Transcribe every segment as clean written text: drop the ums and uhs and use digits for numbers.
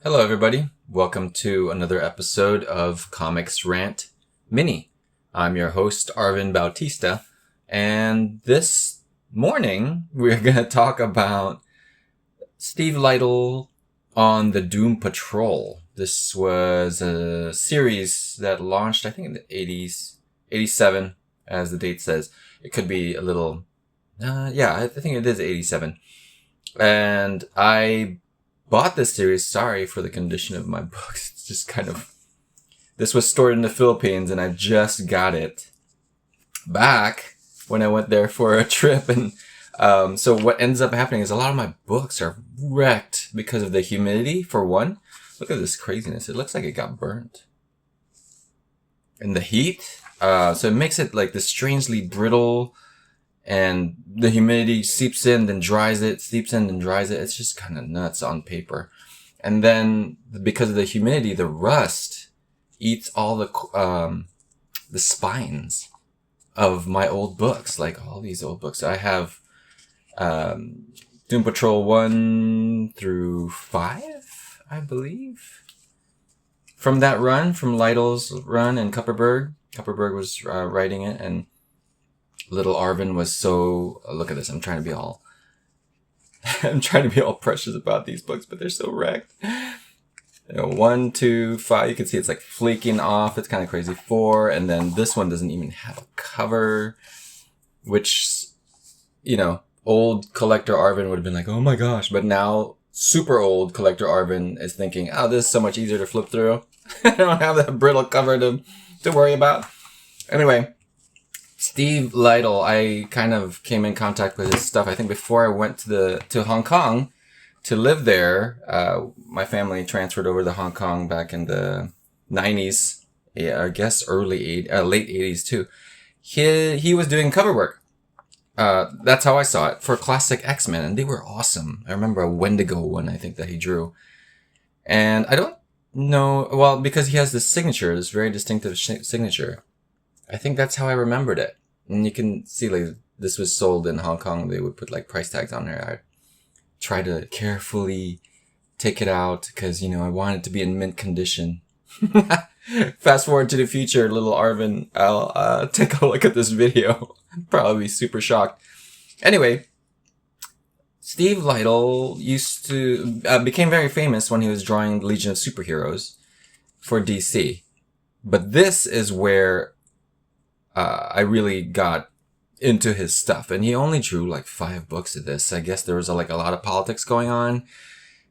Hello, everybody. Welcome to another episode of Comix Rant Mini. I'm your host, Arvin Bautista, and this morning we're going to talk about Steve Lightle on the Doom Patrol. This was a series that launched, I think, in the 80s, 87, as the date says. It could be a little, I think it is 87. And I bought this series. Sorry for the condition of my books. It's just this was stored in the Philippines and I just got it back when I went there for a trip. And so what ends up happening is a lot of my books are wrecked because of the humidity, for one. Look at this craziness. It looks like it got burnt. And the heat. So it makes it like this strangely brittle, and the humidity seeps in, then dries it, seeps in, then dries it. It's just kind of nuts on paper. And then because of the humidity, the rust eats all the spines of my old books, like all these old books. I have Doom Patrol 1 through 5, I believe. From that run, from Lightle's run and Kupperberg. Kupperberg was writing it, and little Arvin was so, look at this, I'm trying to be all precious about these books, but they're so wrecked. 1, 2, 5, you can see it's like flaking off. It's kind of crazy. 4, and then this one doesn't even have a cover, which, old collector Arvin would have been like, oh my gosh. But now super old collector Arvin is thinking, oh, this is so much easier to flip through. I don't have that brittle cover to worry about. Anyway, Steve Lightle, I kind of came in contact with his stuff, I think, before I went to Hong Kong to live there. My family transferred over to Hong Kong back in the 90s. Yeah, I guess late 80s too. He was doing cover work. That's how I saw it for classic X-Men, and they were awesome. I remember a Wendigo one, I think, that he drew. And I don't know, well, because he has this signature, this very distinctive signature. I think that's how I remembered it. And you can see, like, this was sold in Hong Kong. They would put, like, price tags on there. I try to carefully take it out because, I want it to be in mint condition. Fast forward to the future, little Arvin, I'll take a look at this video. Probably be super shocked. Anyway, Steve Lightle became very famous when he was drawing Legion of Superheroes for DC. But this is where I really got into his stuff, and he only drew like 5 books of this. I guess there was a lot of politics going on,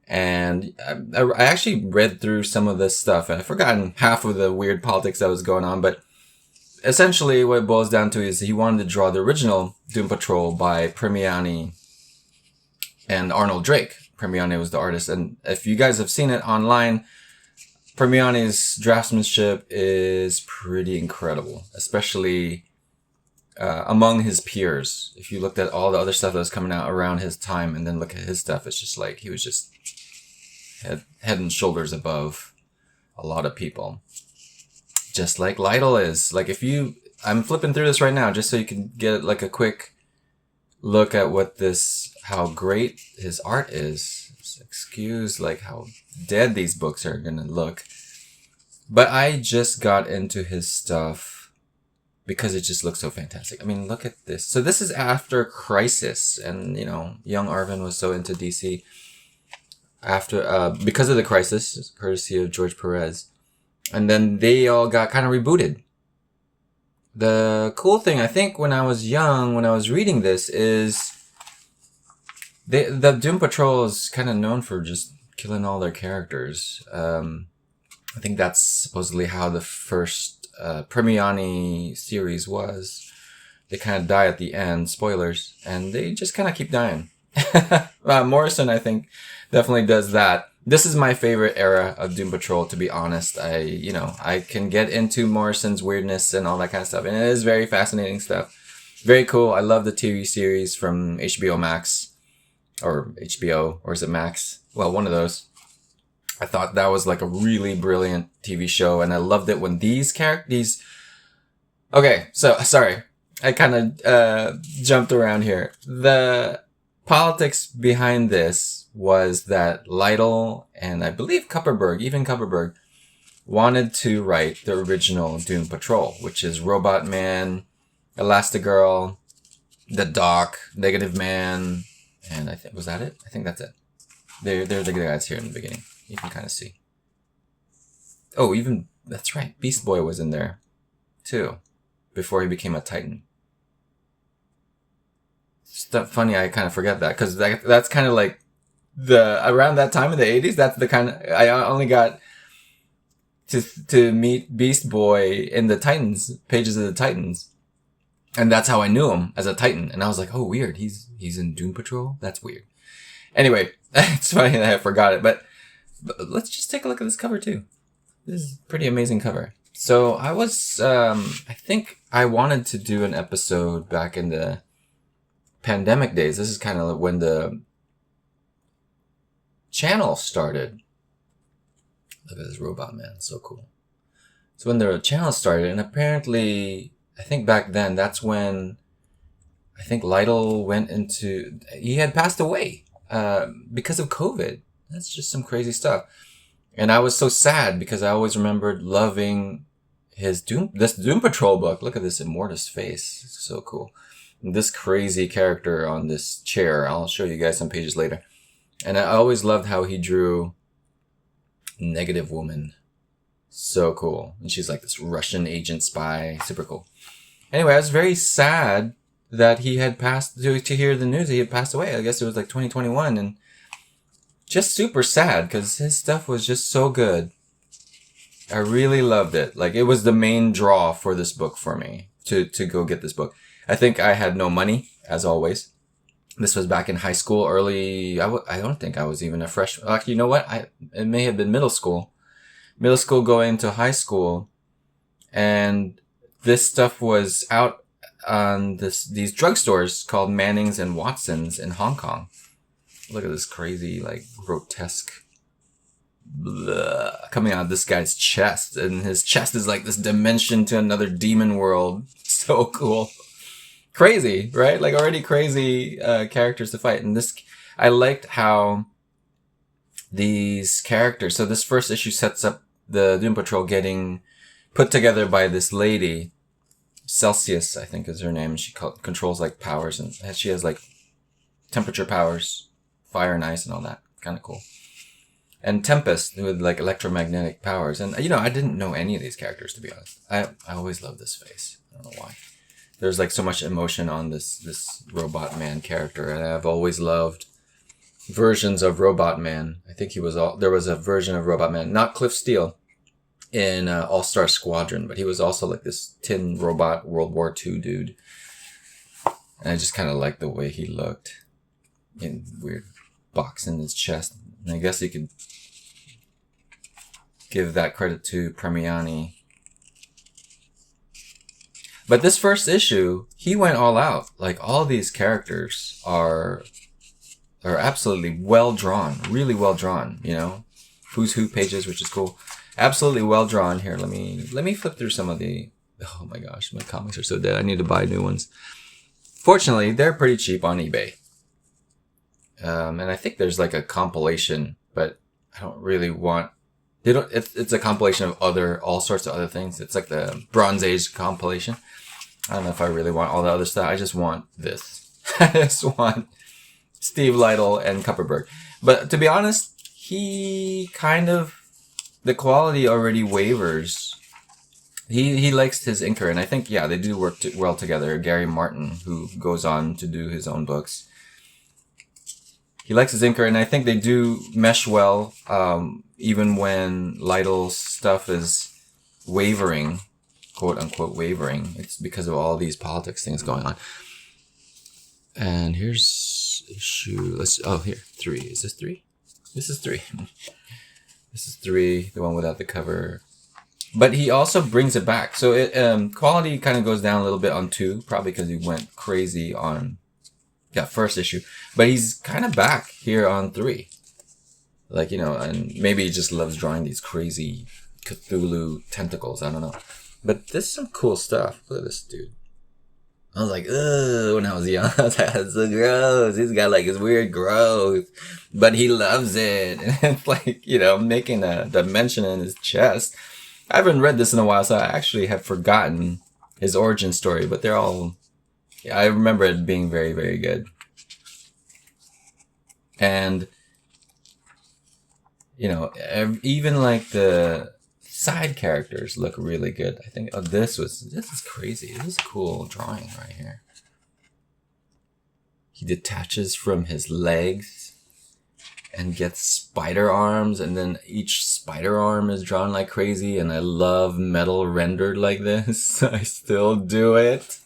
and I actually read through some of this stuff, and I've forgotten half of the weird politics that was going on, but essentially what it boils down to is he wanted to draw the original Doom Patrol by Premiani and Arnold Drake. Premiani was the artist, and if you guys have seen it online, Premiani's draftsmanship is pretty incredible, especially among his peers. If you looked at all the other stuff that was coming out around his time and then look at his stuff, it's just like he was just head and shoulders above a lot of people. Just like Lightle is. Like I'm flipping through this right now just so you can get like a quick look at how great his art is. Excuse like how dead these books are gonna look. But I just got into his stuff because it just looks so fantastic. I mean, look at this. So this is after Crisis, and young Arvin was so into DC after because of the Crisis, courtesy of George Perez. And then they all got kind of rebooted. The cool thing, I think, when I was young, when I was reading this, is the Doom Patrol is kind of known for just killing all their characters. I think that's supposedly how the first Premiani series was. They kind of die at the end, spoilers, and they just kind of keep dying. Morrison, I think, definitely does that. This is my favorite era of Doom Patrol, to be honest. I can get into Morrison's weirdness and all that kind of stuff, and it is very fascinating stuff. Very cool. I love the TV series from HBO Max. Or HBO, or is it Max? Well, one of those. I thought that was like a really brilliant TV show, and I loved it when these characters... Okay, so, sorry. I kind of jumped around here. The politics behind this was that Lightle and I believe Kupperberg, wanted to write the original Doom Patrol, which is Robot Man, Elastigirl, the Doc, Negative Man, and I think, was that it? I think that's it. They're the guys here in the beginning. You can kind of see. Oh, even, that's right, Beast Boy was in there, too, before he became a Titan. It's funny, I kind of forget that, because that's kind of like around that time in the 80s, that's the kind of, I only got to meet Beast Boy in the Titans, pages of the Titans. And that's how I knew him, as a Titan. And I was like, oh, weird, he's in Doom Patrol? That's weird. Anyway, it's funny that I forgot it, but let's just take a look at this cover too. This is a pretty amazing cover. So I was, I think I wanted to do an episode back in the pandemic days. This is kind of when the channel started. Look at this Robot Man, so cool. So when the channel started, and apparently, I think back then, that's when I think Lightle he had passed away because of COVID. That's just some crazy stuff. And I was so sad because I always remembered loving this Doom Patrol book. Look at this Immortus face. It's so cool. And this crazy character on this chair. I'll show you guys some pages later. And I always loved how he drew Negative Woman. So cool. And she's like this Russian agent spy. Super cool. Anyway, I was very sad that he had passed, to hear the news that he had passed away. I guess it was like 2021, and just super sad because his stuff was just so good. I really loved it. Like, it was the main draw for this book for me to go get this book. I think I had no money, as always. This was back in high school, I don't think I was even a freshman. Actually, you know what? It may have been middle school. Middle school going to high school. And this stuff was out on these drugstores called Manning's and Watson's in Hong Kong. Look at this crazy, like, grotesque coming out of this guy's chest. And his chest is like this dimension to another demon world. So cool. Crazy, right? Like, already crazy characters to fight. And I liked how these characters, so this first issue sets up the Doom Patrol getting put together by this lady, Celsius, I think is her name. She controls like powers, and she has like temperature powers, fire and ice and all that. Kind of cool. And Tempest with like electromagnetic powers. And, you know, I didn't know any of these characters, to be honest. I always loved this face. I don't know why. There's like so much emotion on this Robot Man character, and I've always loved versions of Robot Man. I think there was a version of Robot Man, not Cliff Steele, in All-Star Squadron, but he was also like this tin robot World War II dude. And I just kind of liked the way he looked. In weird box in his chest. And I guess you could give that credit to Premiani. But this first issue, he went all out. Like, all these characters are absolutely well drawn, really well drawn, you know? Who's Who pages, which is cool. Absolutely well drawn. Here, let me flip through some of the, oh my gosh, my comics are so dead. I need to buy new ones. Fortunately, they're pretty cheap on eBay. And I think there's like a compilation, but I don't really want, it's a compilation of all sorts of other things. It's like the Bronze Age compilation. I don't know if I really want all the other stuff. I just want this. I just want Steve Lightle and Kupperberg. But to be honest, the quality already wavers. He likes his inker, and I think, yeah, they do work well together. Gary Martin, who goes on to do his own books. He likes his inker, and I think they do mesh well, even when Lightle's stuff is wavering, quote unquote wavering. It's because of all these politics things going on. And here's issue, here, 3. Is this 3? This is 3. This is 3, the one without the cover. But he also brings it back. So quality kind of goes down a little bit on 2, probably because he went crazy on first issue. But he's kind of back here on 3. Like, you know, and maybe he just loves drawing these crazy Cthulhu tentacles. I don't know. But this is some cool stuff. Look at this dude. I was like, ugh, when I was young. I was like, that's so gross. He's got like his weird growth, but he loves it. And it's like, making a dimension in his chest. I haven't read this in a while, so I actually have forgotten his origin story, but I remember it being very, very good. And, even like the side characters look really good. I think, this is crazy. This is a cool drawing right here. He detaches from his legs and gets spider arms, and then each spider arm is drawn like crazy, and I love metal rendered like this. I still do it.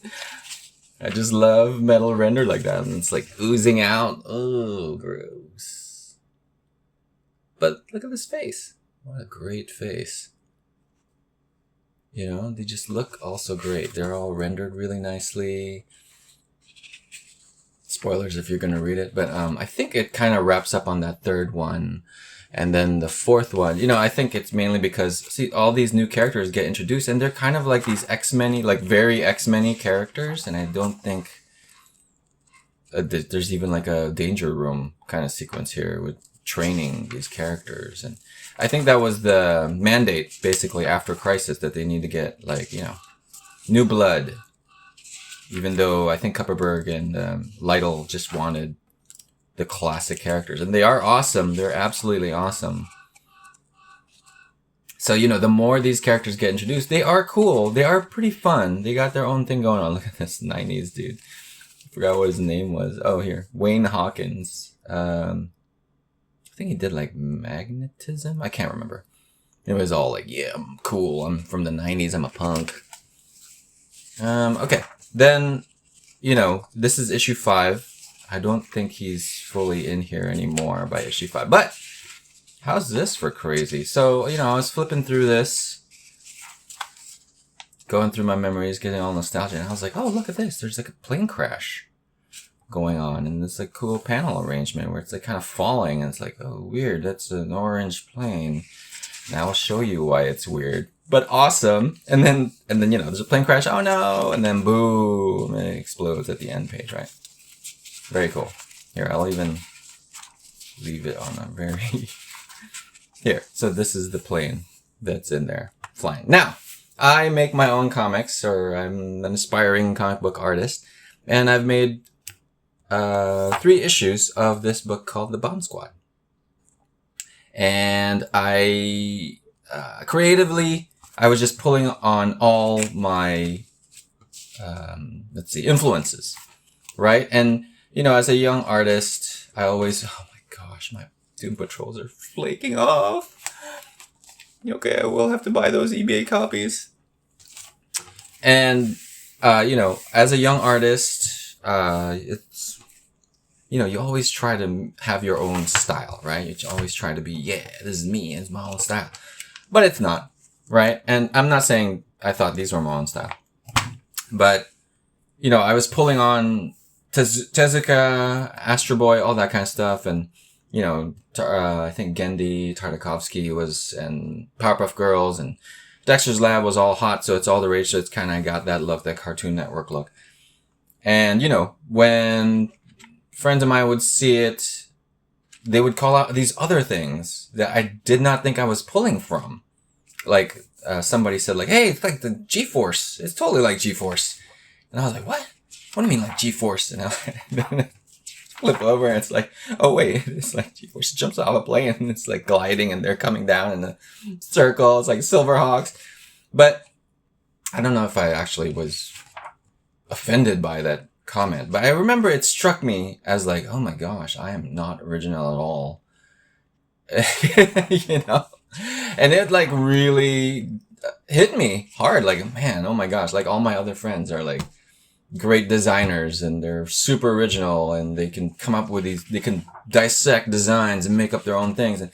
I just love metal rendered like that, and it's like oozing out. Oh, gross. But look at this face. What a great face. They just look all so great. They're all rendered really nicely. Spoilers if you're going to read it, but I think it kind of wraps up on that third one. And then the fourth one, I think it's mainly because, see, all these new characters get introduced, and they're kind of like these X-Men-y, like very X-Men-y characters, and I don't think there's even like a danger room kind of sequence here with training these characters. And I think that was the mandate, basically, after Crisis, that they need to get, like, new blood. Even though I think Kupperberg and Lightle just wanted the classic characters. And they are awesome. They're absolutely awesome. So, the more these characters get introduced, they are cool. They are pretty fun. They got their own thing going on. Look at this 90s dude. I forgot what his name was. Oh, here. Wayne Hawkins. I think he did like magnetism. I can't remember. It was all like, yeah, I'm cool. I'm from the 90s. I'm a punk. Okay. Then, this is issue 5. I don't think he's fully in here anymore by issue 5. But, how's this for crazy? So, I was flipping through this, going through my memories, getting all nostalgia, and I was like, oh, look at this. There's like a plane crash going on, and it's like cool panel arrangement where it's like kind of falling, and it's like, oh, weird. That's an orange plane. Now I'll show you why it's weird. But awesome. And then, there's a plane crash. Oh no. And then boom, it explodes at the end page, right? Very cool. Here, I'll even leave it on a very, here. So this is the plane that's in there flying. Now, I make my own comics, or I'm an aspiring comic book artist. And I've made 3 issues of this book called The Bomb Squad. And I, creatively, I was just pulling on all my, influences, right? And, as a young artist, I always, oh my gosh, my Doom Patrols are flaking off. Okay, I will have to buy those eBay copies. And, as a young artist, it's, you always try to have your own style, right? You always try to be, yeah, this is me, it's my own style. But it's not. Right? And I'm not saying I thought these were my own style. But, I was pulling on Tezuka, Astro Boy, all that kind of stuff. And, I think Gendy, Tartakovsky and Powerpuff Girls, and Dexter's Lab was all hot. So it's all the rage. So it's kind of got that look, that Cartoon Network look. And, when friends of mine would see it, they would call out these other things that I did not think I was pulling from. Like, somebody said, like, hey, it's like the G-Force. It's totally like G-Force. And I was like, what? What do you mean like G-Force? And I flip over and it's like, oh, wait, it's like G-Force jumps off a plane and it's like gliding and they're coming down in a circle. It's like Silverhawks. But I don't know if I actually was offended by that comment. But I remember it struck me as like, oh my gosh, I am not original at all. And it like really hit me hard. Like, man, oh my gosh. Like all my other friends are like great designers and they're super original and they can come up with they can dissect designs and make up their own things. And,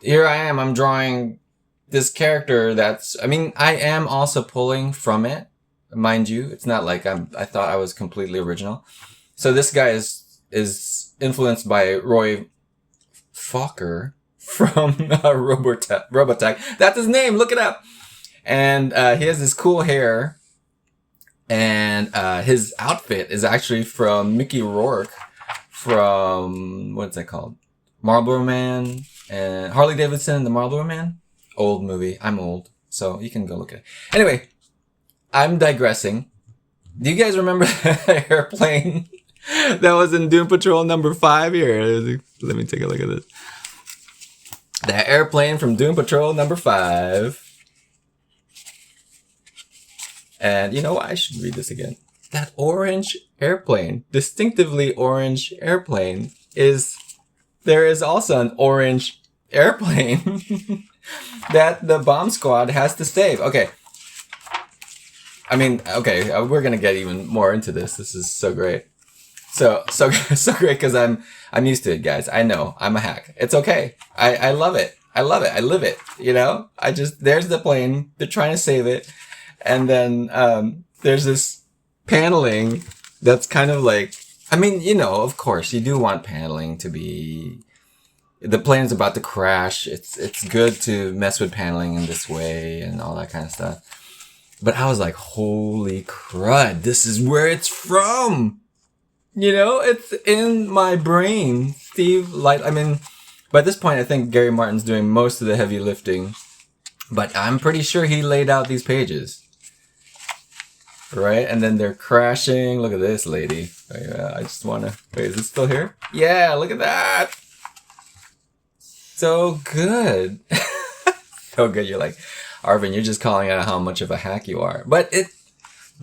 here I am, I'm drawing this character I am also pulling from it, mind you. It's not like I thought I was completely original. So this guy is influenced by Roy Fokker from Robotech. That's his name. Look it up. And he has this cool hair. And his outfit is actually from Mickey Rourke from, what's that called? Marlboro Man and Harley Davidson and the Marlboro Man. Old movie. I'm old, so you can go look at it. Anyway, I'm digressing. Do you guys remember the airplane that was in Doom Patrol number 5? Here, let me take a look at this. The airplane from Doom Patrol number 5. And you know what? I should read this again. That orange airplane, distinctively orange airplane, there is also an orange airplane that the bomb squad has to save. Okay. I mean, okay, we're gonna get even more into this. This is so great. So great because I'm used to it, guys. I know I'm a hack. It's okay. I love it. I love it. I live it. You know. There's the plane. They're trying to save it, and then there's this paneling that's kind of like. I mean, you know, of course, you do want paneling to be. The plane's about to crash. It's good to mess with paneling in this way and all that kind of stuff. But I was like, holy crud, this is where it's from. You know, it's in my brain. Steve Lightle. I mean, by this point, I think Gary Martin's doing most of the heavy lifting. But I'm pretty sure he laid out these pages. Right? And then they're crashing. Look at this lady. I just want to... Wait, is it still here? Yeah, look at that. So good. So good. You're like... Arvin, you're just calling out how much of a hack you are. But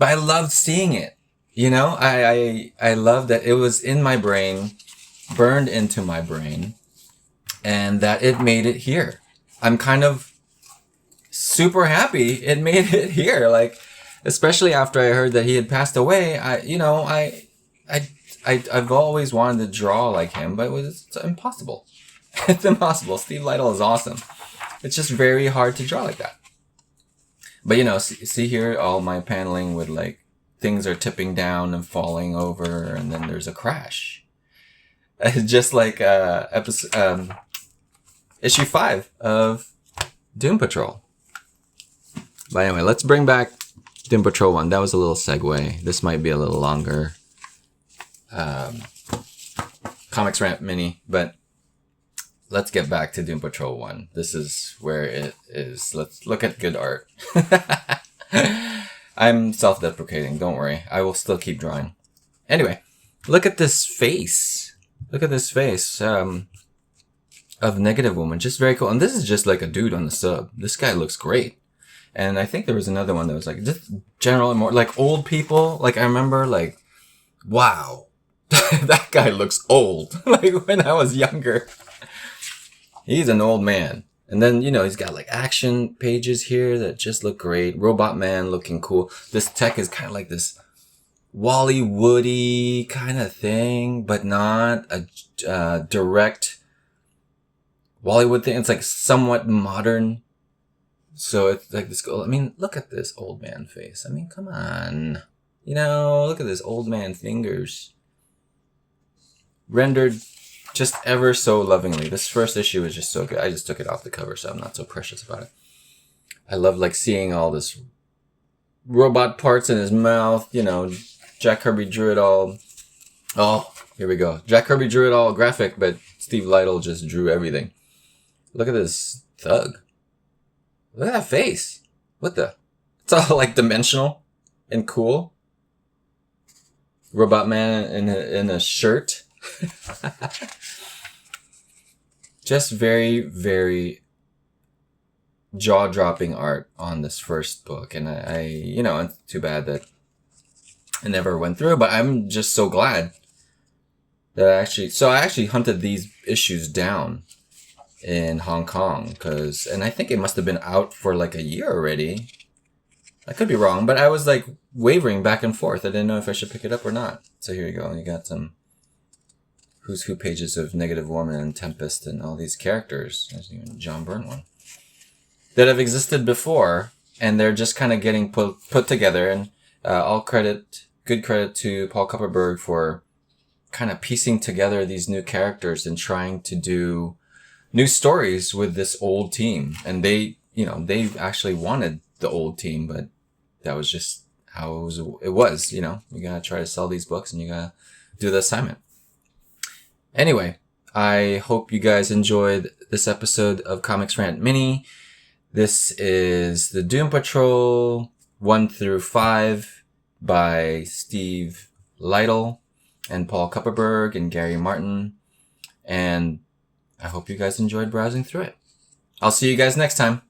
I loved seeing it. You know, I love that it was in my brain, burned into my brain, and that it made it here. I'm kind of super happy it made it here. Like, especially after I heard that he had passed away, I've always wanted to draw like him, but it's impossible. It's impossible. Steve Lightle is awesome. It's just very hard to draw like that. But, you know, see here, all my paneling with, like, things are tipping down and falling over, and then there's a crash. Just like issue 5 of Doom Patrol. But anyway, let's bring back Doom Patrol 1. That was a little segue. This might be a little longer. Comix Rant mini, but... Let's get back to Doom Patrol 1. This is where it is. Let's look at good art. I'm self-deprecating. Don't worry. I will still keep drawing. Anyway, look at this face. Look at this face of Negative Woman. Just very cool. And this is just like a dude on the sub. This guy looks great. And I think there was another one that was like just generally more like old people. Like I remember like, wow, that guy looks old. Like when I was younger. He's an old man. And then, you know, he's got like action pages here that just look great. Robot Man looking cool. This tech is kind of like this Wally Woody kind of thing, but not a direct Bollywood thing. It's like somewhat modern. So it's like this. I mean, look at this old man face. I mean, come on. You know, look at this old man fingers. Rendered just ever so lovingly. This first issue is just so good. I just took it off the cover, so I'm not so precious about it. I love like seeing all this robot parts in his mouth. You know, Jack Kirby drew it all. Oh, here we go. Jack Kirby drew it all graphic, but Steve Lightle just drew everything. Look at this thug. Look at that face. What the? It's all like dimensional and cool. Robot Man in a shirt. Just very, very jaw-dropping art on this first book. And I you know, it's too bad that it never went through, but I'm just so glad that I actually hunted these issues down in Hong Kong and I think it must have been out for like a year already. I could be wrong, but I was like wavering back and forth. I didn't know if I should pick it up or not. So here you go. You got some Who's Who pages of Negative Woman and Tempest and all these characters. There's even John Byrne one. That have existed before, and they're just kind of getting put together. And good credit to Paul Kupperberg for kind of piecing together these new characters and trying to do new stories with this old team. And they actually wanted the old team, but that was just how it was, you know. You gotta try to sell these books and you gotta do the assignment. Anyway, I hope you guys enjoyed this episode of Comix Rant Mini. This is the Doom Patrol 1 through 5 by Steve Lightle and Paul Kupperberg and Gary Martin. And I hope you guys enjoyed browsing through it. I'll see you guys next time.